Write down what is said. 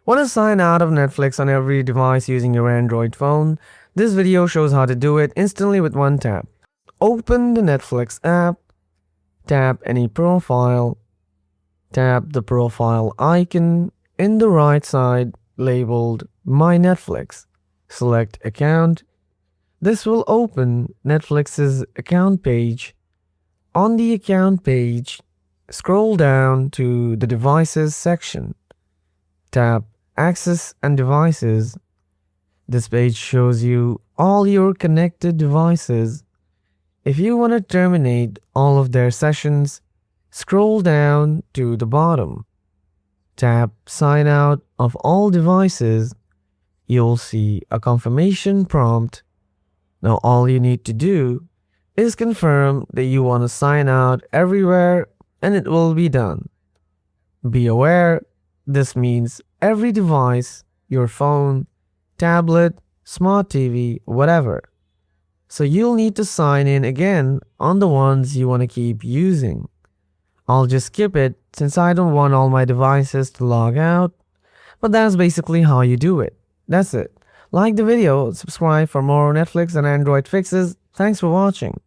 Want to sign out of Netflix on every device using your Android phone? This video shows how to do it instantly with one tap. Open the Netflix app, tap any profile, tap the profile icon in the right side labeled My Netflix. Select Account. This will open Netflix's account page. On the account page, scroll down to the Devices section. Tap Access and Devices. This page shows you all your connected devices. If you want to terminate all of their sessions, scroll down to the bottom. Tap Sign out of all devices. You'll see a confirmation prompt. Now all you need to do is confirm that you want to sign out everywhere and it will be done. Be aware, this means every device, your phone, tablet, smart TV, whatever. So you'll need to sign in again on the ones you want to keep using. I'll just skip it since I don't want all my devices to log out. But that's basically how you do it. That's it. Like the video, subscribe for more Netflix and Android fixes. Thanks for watching.